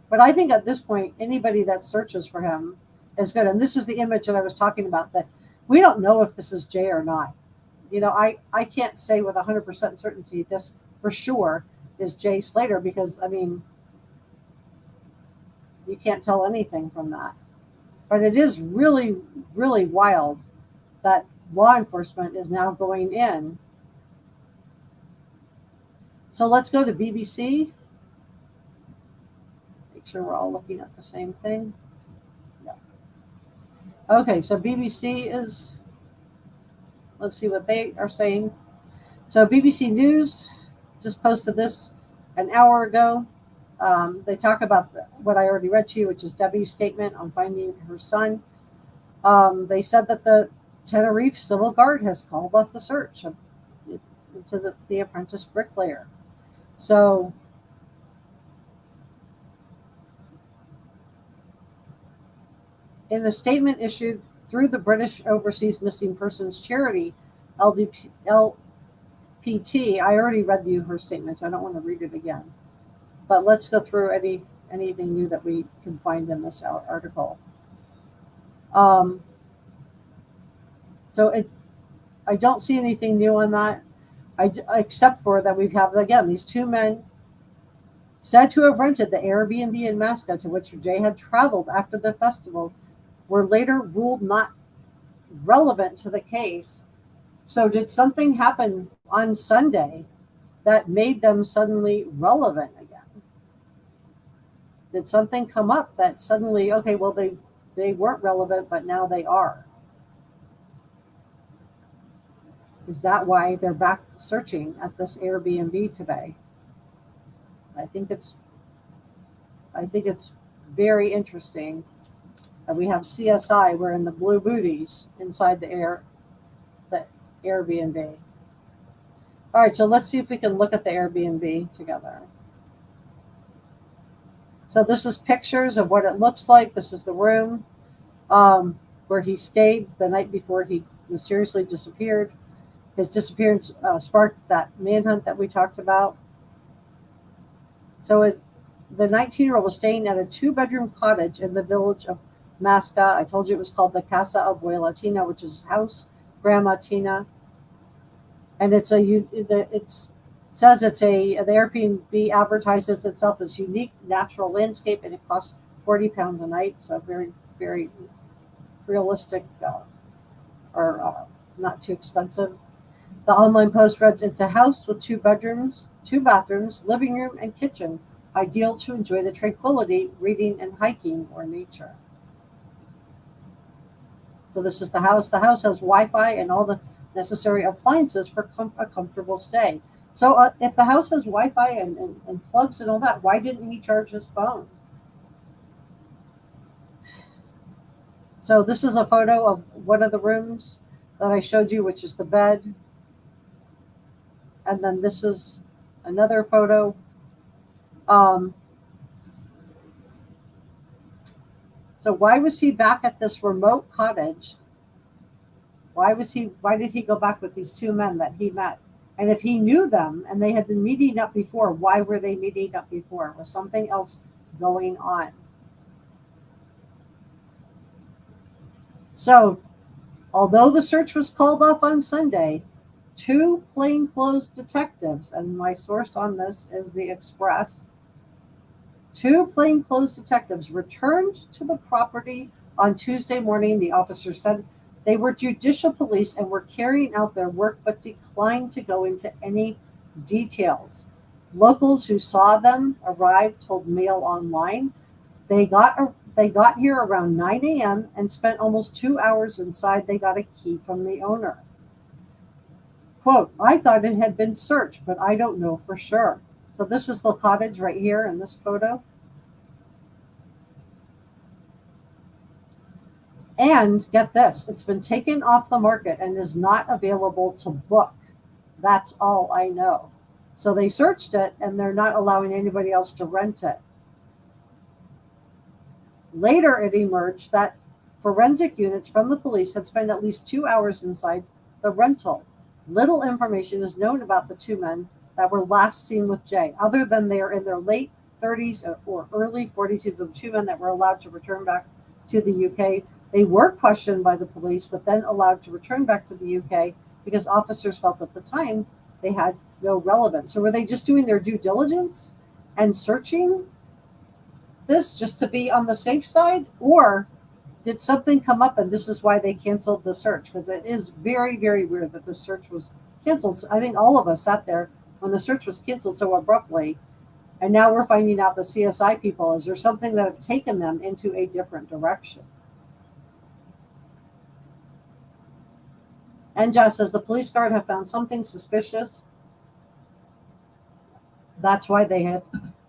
but I think at this point, anybody that searches for him is good. And this is the image that I was talking about, that we don't know if this is Jay or not. I can't say with 100% certainty this for sure is Jay Slater, because, I mean, you can't tell anything from that. But it is really, really wild that law enforcement is now going in. So let's go to BBC. Make sure we're all looking at the same thing. Yeah. Okay, so BBC is, let's see what they are saying. So BBC News just posted this an hour ago. They talk about what I already read to you, which is Debbie's statement on finding her son. They said that the Tenerife Civil Guard has called off the search into the apprentice bricklayer. So in a statement issued through the British Overseas Missing Persons Charity, LPT, I already read you her statement, so I don't want to read it again. But let's go through anything new that we can find in this article. I don't see anything new on that, except for that we have, again, these two men said to have rented the Airbnb in Masca to which Jay had traveled after the festival, were later ruled not relevant to the case. So did something happen on Sunday that made them suddenly relevant again? Did something come up that suddenly, okay, well, they weren't relevant, but now they are? Is that why they're back searching at this Airbnb today? I think it's very interesting that we have CSI wearing the blue booties inside the Airbnb. All right, so let's see if we can look at the Airbnb together. So this is pictures of what it looks like. This is the room where he stayed the night before he mysteriously disappeared. His disappearance sparked that manhunt that we talked about. So the 19-year-old was staying at a 2-bedroom cottage in the village of Masca. I told you it was called the Casa Abuela Tina, which is house Grandma Tina. And the Airbnb advertises itself as unique natural landscape, and it costs £40 a night. So very, very realistic, or not too expensive. The online post reads, "It's a house with 2 bedrooms, 2 bathrooms, living room, and kitchen, ideal to enjoy the tranquility, reading, and hiking or nature." So this is the house. The house has Wi-Fi and all the necessary appliances for a comfortable stay. So if the house has Wi-Fi and plugs and all that, why didn't he charge his phone? So this is a photo of one of the rooms that I showed you, which is the bed. And then this is another photo. So why was he back at this remote cottage? Why did he go back with these 2 men that he met? And if he knew them and they had been meeting up before, why were they meeting up before? Was something else going on? So, although the search was called off on Sunday, 2 plainclothes detectives, and my source on this is the Express, 2 plainclothes detectives returned to the property on Tuesday morning. The officers said they were judicial police and were carrying out their work, but declined to go into any details. Locals who saw them arrive told Mail Online they got here around 9 a.m. and spent almost 2 hours inside. They got a key from the owner. Quote, "I thought it had been searched, but I don't know for sure." So this is the cottage right here in this photo. And get this, it's been taken off the market and is not available to book. That's all I know. So they searched it and they're not allowing anybody else to rent it. Later, it emerged that forensic units from the police had spent at least 2 hours inside the rental. Little information is known about the 2 men that were last seen with Jay, other than they're in their late 30s or early 40s, the two men that were allowed to return back to the UK. They were questioned by the police, but then allowed to return back to the UK because officers felt at the time they had no relevance. So were they just doing their due diligence and searching this just to be on the safe side? Or did something come up and this is why they canceled the search? Because it is very, very weird that the search was canceled. So I think all of us sat there when the search was canceled so abruptly. And now we're finding out the CSI people, is there something that have taken them into a different direction? And Josh says the police guard have found something suspicious. That's why they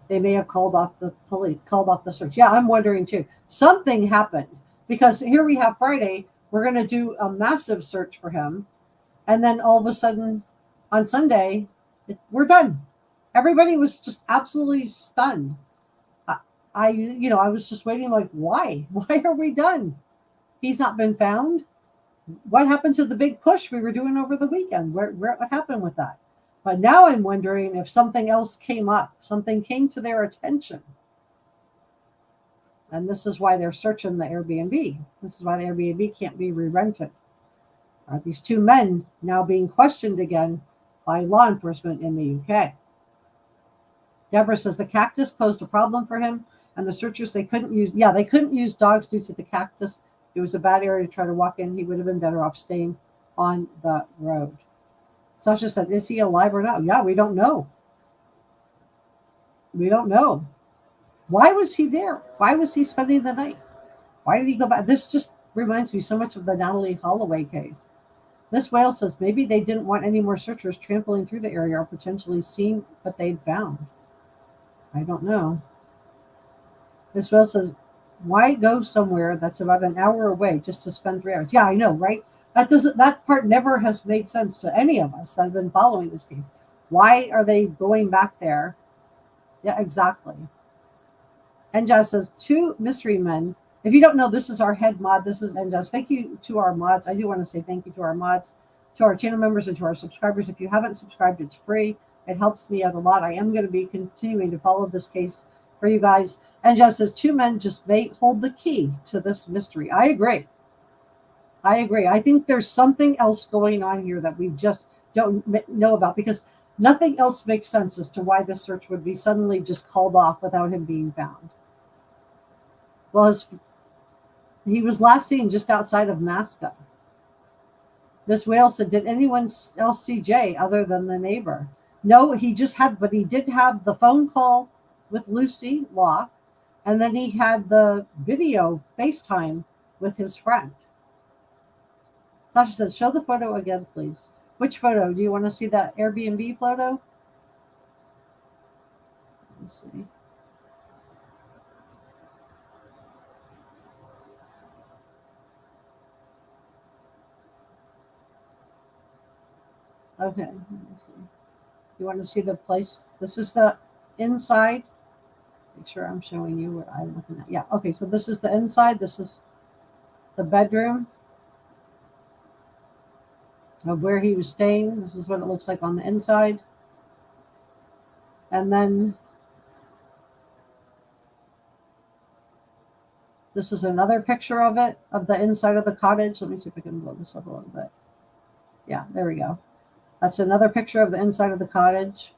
may have called off the police, called off the search. Yeah, I'm wondering too. Something happened because here we have Friday. We're going to do a massive search for him, and then all of a sudden, on Sunday, we're done. Everybody was just absolutely stunned. I was just waiting, like, why? Why are we done? He's not been found. What happened to the big push we were doing over the weekend? What happened with that? But now I'm wondering if something else came up, something came to their attention. And this is why they're searching the Airbnb. This is why the Airbnb can't be re-rented. Are these two men now being questioned again by law enforcement in the UK? Deborah says the cactus posed a problem for him, and the searchers, they couldn't use dogs due to the cactus. It was a bad area to try to walk in. He would have been better off staying on the road. Sasha said, is he alive or not? Yeah, we don't know. We don't know. Why was he there? Why was he spending the night? Why did he go back? This just reminds me so much of the Natalie Holloway case. Miss Wales says maybe they didn't want any more searchers trampling through the area or potentially seeing what they'd found. I don't know. Miss Wales says, why go somewhere that's about an hour away just to spend 3 hours? Yeah, I know, right? That part never has made sense to any of us that have been following this case. Why are they going back there? Yeah, exactly. And Josh says, two mystery men. If you don't know, this is our head mod. This is Josh. Thank you to our mods. I do want to say thank you to our mods, to our channel members, and to our subscribers. If you haven't subscribed, it's free. It helps me out a lot. I am going to be continuing to follow this case for you guys. And Josh says, two men just may hold the key to this mystery. I agree. I think there's something else going on here that we just don't know about, because nothing else makes sense as to why this search would be suddenly just called off without him being found. Well, he was last seen just outside of Masca. Miss Wales said, did anyone else see Jay other than the neighbor? No, he did have the phone call with Lucy Law, and then he had the video FaceTime with his friend. Sasha says, show the photo again, please. Which photo? Do you want to see that Airbnb photo? Let me see. Okay, let me see. You want to see the place? This is the inside. Make sure I'm showing you what I'm looking at. Yeah, okay, so this is the inside. This is the bedroom of where he was staying. This is what it looks like on the inside. And then this is another picture of it, of the inside of the cottage. Let me see if I can blow this up a little bit. Yeah, there we go. That's another picture of the inside of the cottage.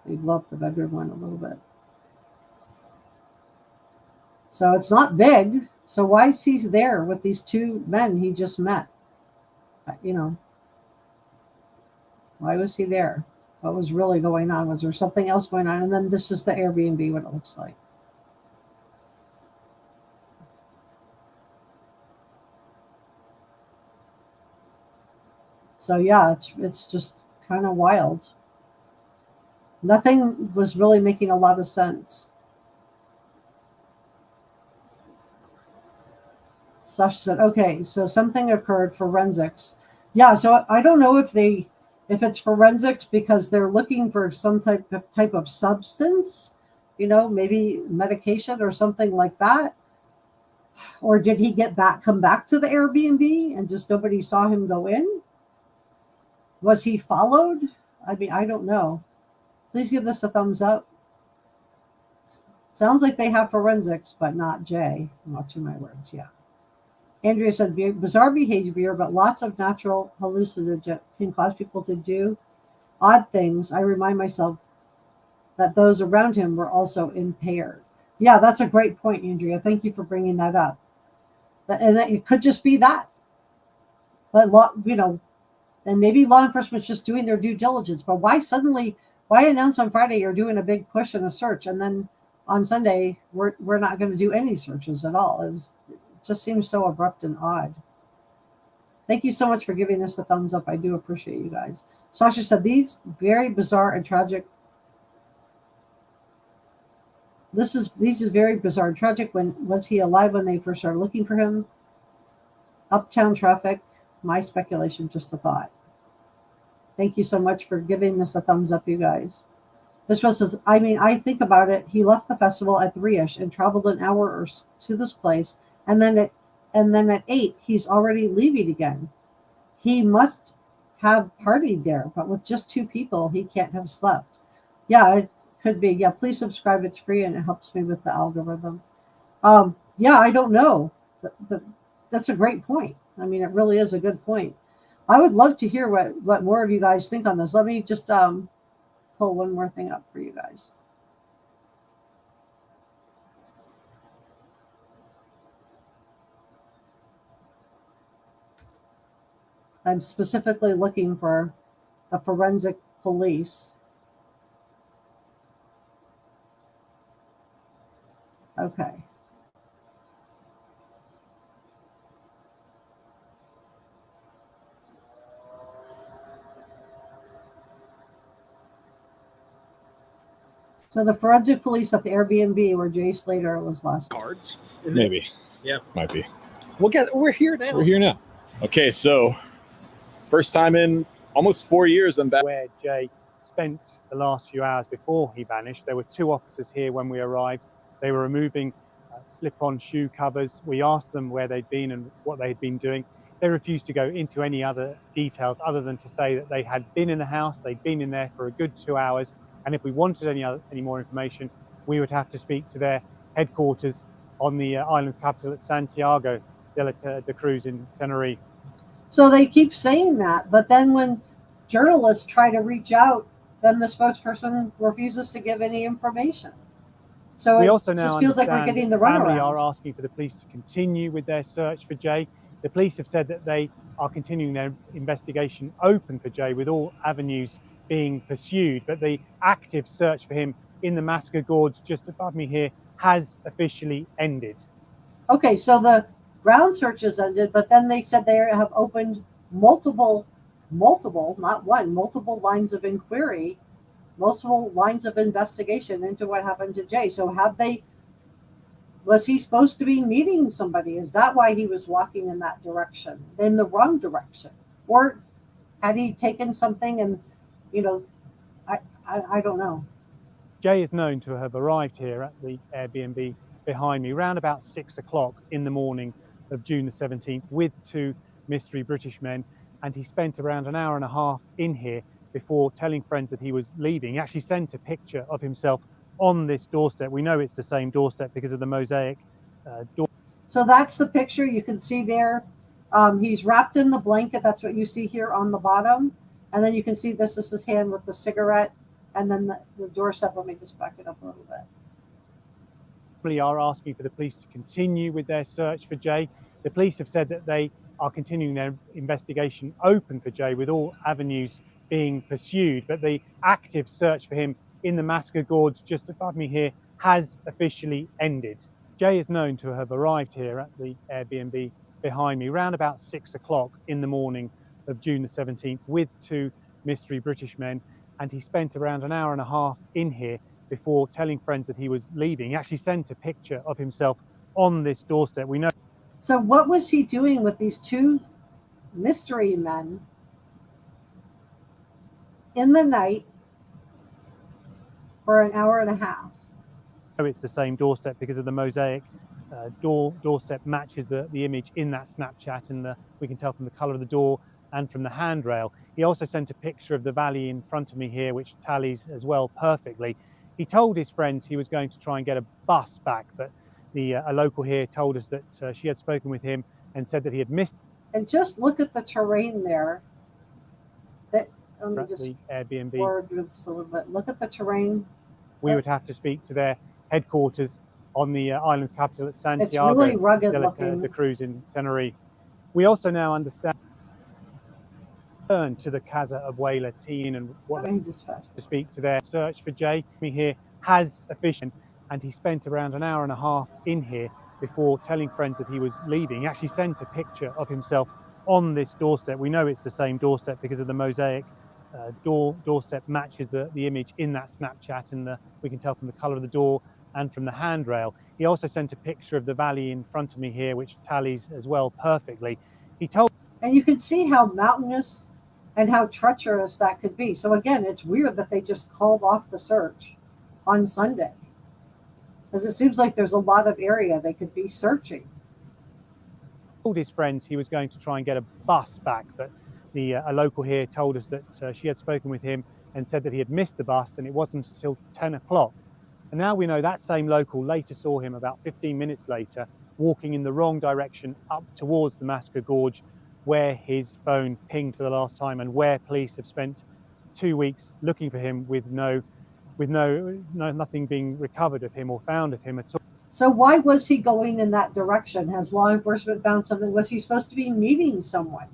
We blow up the bedroom one a little bit. So it's not big. So why is he there with these two men he just met? Why was he there? What was really going on? Was there something else going on? And then this is the Airbnb, what it looks like. So yeah, it's just kind of wild. Nothing was really making a lot of sense. Sasha said, okay, so something occurred, forensics. Yeah, so I don't know if it's forensics because they're looking for some type of substance, maybe medication or something like that. Or did he come back to the Airbnb and just nobody saw him go in? Was he followed? I mean, I don't know. Please give this a thumbs up. Sounds like they have forensics, but not Jay. I'm watching my words, yeah. Andrea said, bizarre behavior, but lots of natural hallucinogen can cause people to do odd things. I remind myself that those around him were also impaired. Yeah, that's a great point, Andrea. Thank you for bringing that up. And that it could just be that. But, and maybe law enforcement's just doing their due diligence. But why announce on Friday you're doing a big push and a search, and then on Sunday we're not going to do any searches at all? It just seems so abrupt and odd. Thank you so much for giving this a thumbs up. I do appreciate you guys. Sasha said, these very bizarre and tragic. These is very bizarre and tragic. When was he alive when they first started looking for him? Uptown traffic. My speculation, just a thought. Thank you so much for giving this a thumbs up, you guys. This one says, I mean, I think about it. He left the festival at 3-ish and traveled an hour or to this place, and then at 8, he's already leaving again. He must have partied there, but with just 2 people, he can't have slept. Yeah, it could be. Yeah, please subscribe. It's free and it helps me with the algorithm. Yeah, I don't know. That's a great point. I mean, it really is a good point. I would love to hear what more of you guys think on this. Let me just pull one more thing up for you guys. I'm specifically looking for the forensic police. Okay. So the forensic police at the Airbnb where Jay Slater was last. Cards? Maybe. Yeah. Might be. We're here now. We're here now. Okay, so first time in almost 4 years I'm back. Where Jay spent the last few hours before he vanished. There were 2 officers here when we arrived. They were removing slip-on shoe covers. We asked them where they'd been and what they had been doing. They refused to go into any other details other than to say that they had been in the house, they'd been in there for a good 2 hours, and if we wanted any more information, we would have to speak to their headquarters on the island's capital at Santiago de Cruz in Tenerife. So they keep saying that, but then when journalists try to reach out, then the spokesperson refuses to give any information. So we it also now just feels like we're getting the runaround. Family are asking for the police to continue with their search for Jay. The police have said that they are continuing their investigation open for Jay, with all avenues being pursued, but the active search for him in the Massacre Gorge just above me here has officially ended. Okay, so the ground search has ended, but then they said they have opened multiple, not one, multiple lines of inquiry, multiple lines of investigation into what happened to Jay. So was he supposed to be meeting somebody? Is that why he was walking in that direction, in the wrong direction? Or had he taken something and, I don't know. Jay is known to have arrived here at the Airbnb behind me around about 6 o'clock in the morning of June the 17th with 2 mystery British men, and he spent around an hour and a half in here before telling friends that he was leaving. He actually sent a picture of himself on this doorstep. We know it's the same doorstep because of the mosaic door. So that's the picture you can see there. He's wrapped in the blanket. That's what you see here on the bottom. And then you can see this is his hand with the cigarette. And then the doorstep. Let me just back it up a little bit. We are asking for the police to continue with their search for Jay. The police have said that they are continuing their investigation open for Jay, with all avenues being pursued, but the active search for him in the Massacre Gorge just above me here has officially ended. Jay is known to have arrived here at the Airbnb behind me around about 6 o'clock in the morning of June the 17th with 2 mystery British men, and he spent around an hour and a half in here before telling friends that he was leaving. He actually sent a picture of himself on this doorstep. We know. So what was he doing with these 2 mystery men in the night for an hour and a half? It's the same doorstep because of the mosaic doorstep matches the image in that Snapchat, and we can tell from the color of the door and from the handrail. He also sent a picture of the valley in front of me here, which tallies as well perfectly. He told his friends he was going to try and get a bus back, but a local here told us that she had spoken with him and said that he had missed. And just look at the terrain there. That let me just the Airbnb. forward this a little bit. Look at the terrain. We would have to speak to their headquarters on the island's capital at Santiago. It's really rugged looking. The cruise in Tenerife. We also now understand to the Casa Abuela team and what to speak to their search for Jay. Me here has officially, and he spent around an hour and a half in here before telling friends that he was leaving. He actually sent a picture of himself on this doorstep. We know it's the same doorstep because of the mosaic doorstep matches the image in that Snapchat, and we can tell from the color of the door and from the handrail. He also sent a picture of the valley in front of me here, which tallies as well perfectly. He told, and you can see how mountainous and how treacherous that could be. So again, it's weird that they just called off the search on Sunday, because it seems like there's a lot of area they could be searching. Told his friends he was going to try and get a bus back, but a local here told us that she had spoken with him and said that he had missed the bus, and it wasn't until 10 o'clock. And now we know that same local later saw him about 15 minutes later walking in the wrong direction up towards the Masca Gorge, where his phone pinged for the last time and where police have spent 2 weeks looking for him with nothing being recovered of him or found of him at all. So why was he going in that direction? Has law enforcement found something? Was he supposed to be meeting someone?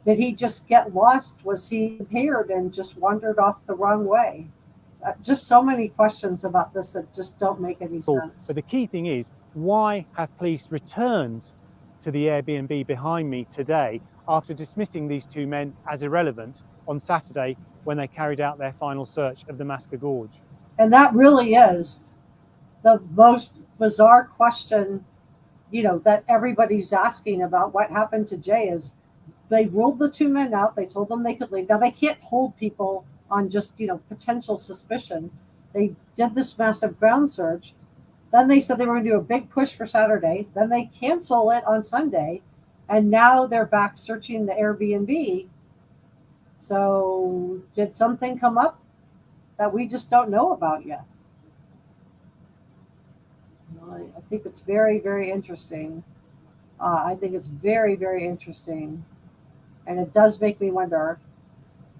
Did he just get lost? Was he impaired and just wandered off the wrong way? Just so many questions about this that just don't make any sense. But the key thing is, why have police returned to the Airbnb behind me today after dismissing these two men as irrelevant on Saturday when they carried out their final search of the Masca Gorge? And that really is the most bizarre question, that everybody's asking about what happened to Jay. Is they ruled the two men out. They told them they could leave. Now they can't hold people on just, potential suspicion. They did this massive ground search. Then they said they were going to do a big push for Saturday. Then they cancel it on Sunday. And now they're back searching the Airbnb. So did something come up that we just don't know about yet? I think it's very, very interesting. I think it's very, very interesting. And it does make me wonder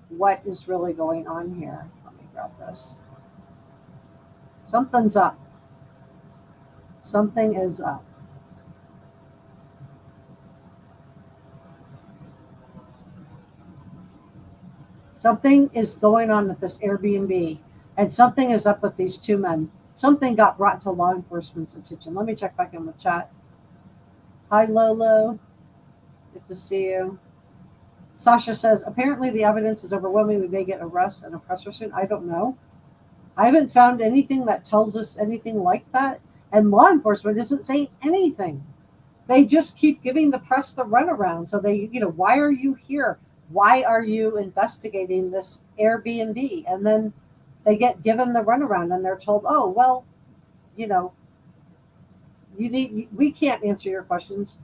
what is really going on here. Let me grab this. Something's up. Something is up. Something is going on at this Airbnb, and something is up with these two men. Something got brought to law enforcement's attention. Let me check back in with chat. Hi, Lolo. Good to see you. Sasha says, apparently the evidence is overwhelming. We may get arrests and a press soon. I don't know. I haven't found anything that tells us anything like that. And law enforcement isn't saying anything. They just keep giving the press the runaround. So they, why are you here? Why are you investigating this Airbnb? And then they get given the runaround and they're told, oh, well, we can't answer your questions.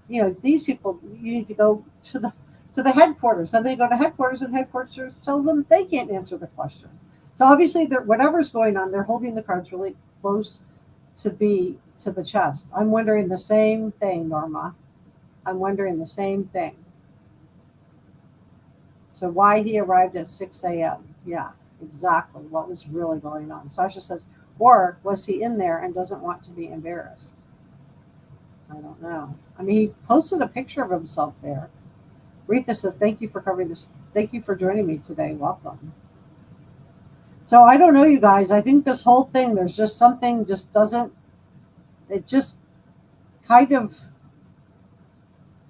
These people, you need to go to the headquarters. And they go to headquarters, and headquarters tells them they can't answer the questions. So obviously, whatever's going on, they're holding the cards really close to the chest. I'm wondering the same thing, Norma. I'm wondering the same thing. So why he arrived at 6 a.m. Yeah, exactly. What was really going on? Sasha says, or was he in there and doesn't want to be embarrassed? I don't know. I mean, he posted a picture of himself there. Retha says, thank you for covering this. Thank you for joining me today. Welcome. So I don't know, you guys. I think this whole thing, there's just something it just kind of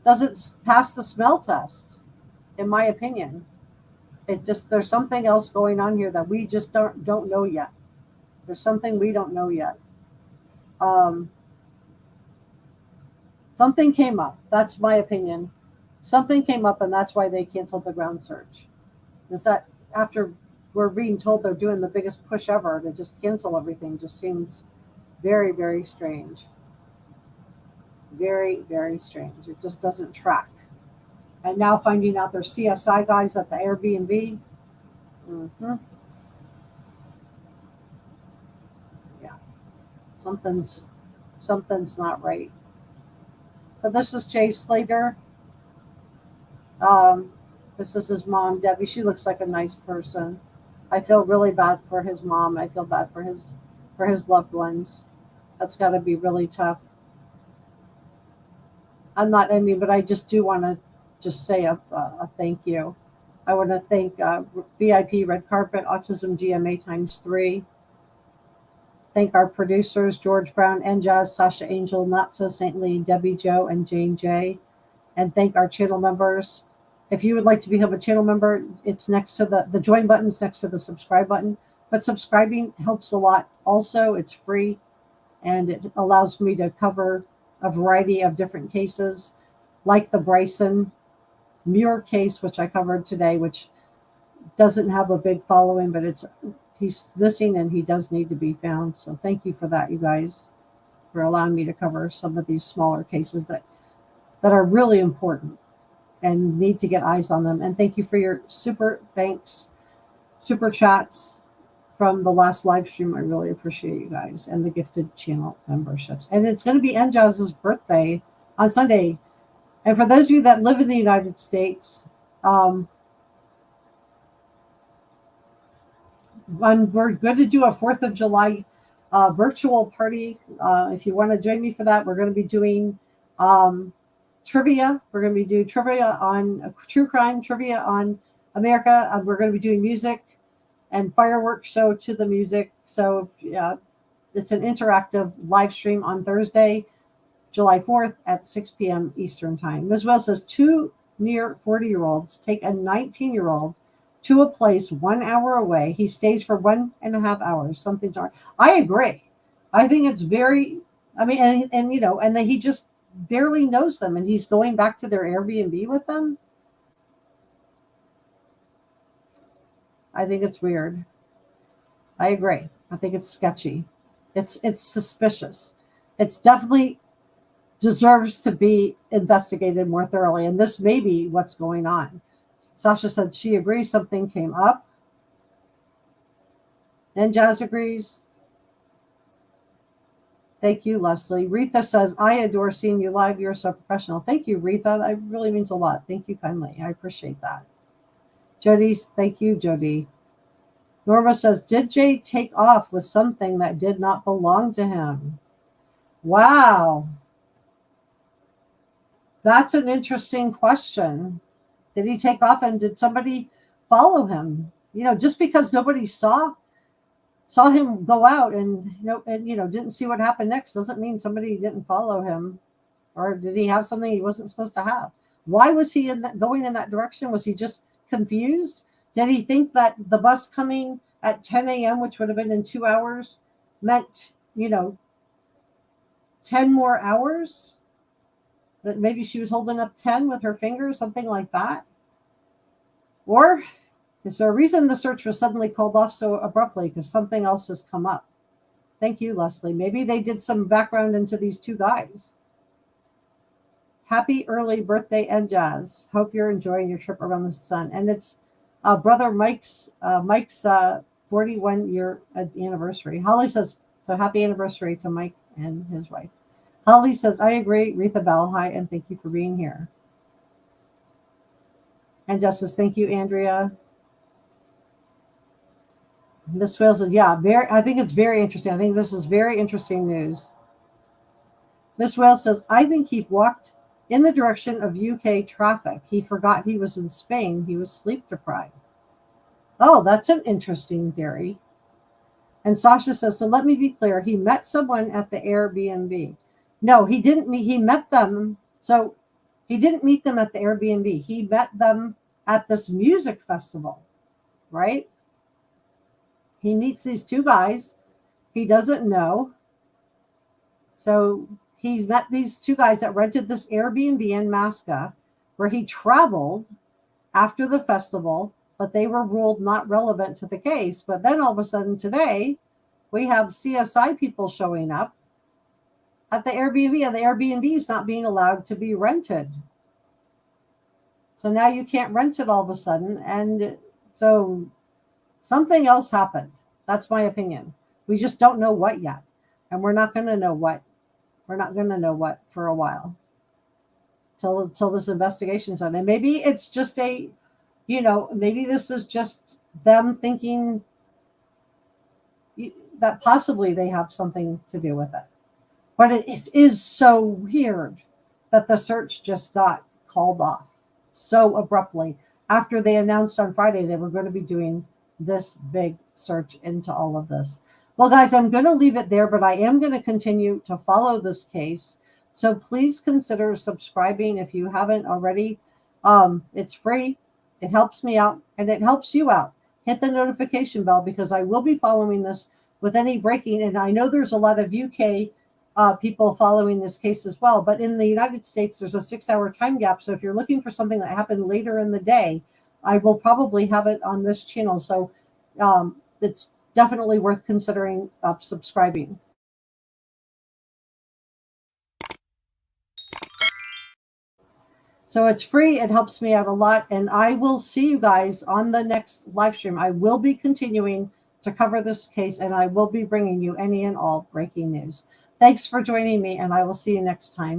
doesn't pass the smell test, in my opinion. There's something else going on here that we just don't know yet. There's something we don't know yet. Something came up. That's my opinion. Something came up, and that's why they canceled the ground search. Is that after we're being told they're doing the biggest push ever to just cancel everything just seems very, very strange. Very, very strange. It just doesn't track. And now finding out they're CSI guys at the Airbnb. Mm-hmm. Yeah, something's not right. So this is Jay Slater. Um, this is his mom, Debbie. She looks like a nice person. I feel really bad for his mom. I feel bad for his loved ones. That's got to be really tough. I'm not ending, but I just do want to just say a thank you. I want to thank VIP Red Carpet Autism GMA times 3. Thank our producers, George Brown, and Jazz, Sasha Angel, Not So Saintly, Debbie Joe, and Jane J. And thank our channel members. If you would like to become a channel member, it's next to the join button's next to the subscribe button. But subscribing helps a lot. Also, it's free, and it allows me to cover a variety of different cases, like the Bryson Muir case, which I covered today, which doesn't have a big following, but he's missing and he does need to be found. So thank you for that, you guys, for allowing me to cover some of these smaller cases that are really important and need to get eyes on them. And thank you for your super chats from the last live stream. I really appreciate you guys, and the gifted channel memberships. And it's going to be Njaz's birthday on Sunday. And for those of you that live in the United States, we're going to do a 4th of July virtual party. If you want to join me for that, we're going to be doing trivia. We're going to be doing trivia on true crime, trivia on America. We're going to be doing music and fireworks show to the music. So it's an interactive live stream on Thursday, July 4th at 6 p.m. Eastern Time. Ms. Wells says 2 near 40-year-olds take a 19-year-old to a place 1 hour away. He stays for 1.5 hours. Something's wrong. I agree. I think it's very, and then he just barely knows them, and he's going back to their Airbnb with them. I think it's weird. I agree. I think it's sketchy. It's suspicious. It's definitely deserves to be investigated more thoroughly, and this may be what's going on. Sasha said she agrees something came up. And Jazz agrees. Thank you, Leslie. Retha says, I adore seeing you live. You're so professional. Thank you, Retha. That really means a lot. Thank you kindly. I appreciate that. Jody, thank you, Jody. Norma says, did Jay take off with something that did not belong to him? Wow. That's an interesting question. Did he take off, and did somebody follow him? Just because nobody saw him go out and didn't see what happened next doesn't mean somebody didn't follow him. Or did he have something he wasn't supposed to have? Why was he going in that direction? Was he just confused? Did he think that the bus coming at 10 a.m., which would have been in 2 hours, meant 10 more hours? That maybe she was holding up 10 with her fingers, something like that? Or is there a reason the search was suddenly called off so abruptly because something else has come up? Thank you, Leslie. Maybe they did some background into these two guys. Happy early birthday, and Jazz. Hope you're enjoying your trip around the sun. And it's brother Mike's 41-year anniversary. Holly says, so happy anniversary to Mike and his wife. Holly says, I agree, Retha Bell. Hi, and thank you for being here. And Justice, thank you, Andrea. Miss Wales says, yeah, I think it's very interesting. I think this is very interesting news. Miss Wales says, I think he walked in the direction of UK traffic. He forgot he was in Spain. He was sleep deprived. Oh, that's an interesting theory. And Sasha says, so let me be clear. He met someone at the Airbnb. No, he didn't meet. He met them. So he didn't meet them at the Airbnb. He met them at this music festival, right? He meets these two guys he doesn't know. So he met these two guys that rented this Airbnb in Masca, where he traveled after the festival, but they were ruled not relevant to the case. But then all of a sudden today, we have CSI people showing up at the Airbnb, and the Airbnb is not being allowed to be rented. So now you can't rent it all of a sudden. And so something else happened. That's my opinion. We just don't know what yet. And we're not going to know what. We're not going to know what for a while. Till this investigation's done. And maybe it's just maybe this is just them thinking that possibly they have something to do with it. But it is so weird that the search just got called off so abruptly after they announced on Friday they were going to be doing this big search into all of this. Well, guys, I'm going to leave it there, but I am going to continue to follow this case. So please consider subscribing if you haven't already. It's free. It helps me out and it helps you out. Hit the notification bell because I will be following this with any breaking. And I know there's a lot of UK people following this case as well. But in the United States, there's a 6-hour time gap. So if you're looking for something that happened later in the day, I will probably have it on this channel. So it's definitely worth considering subscribing. So it's free. It helps me out a lot. And I will see you guys on the next live stream. I will be continuing to cover this case, and I will be bringing you any and all breaking news. Thanks for joining me, and I will see you next time.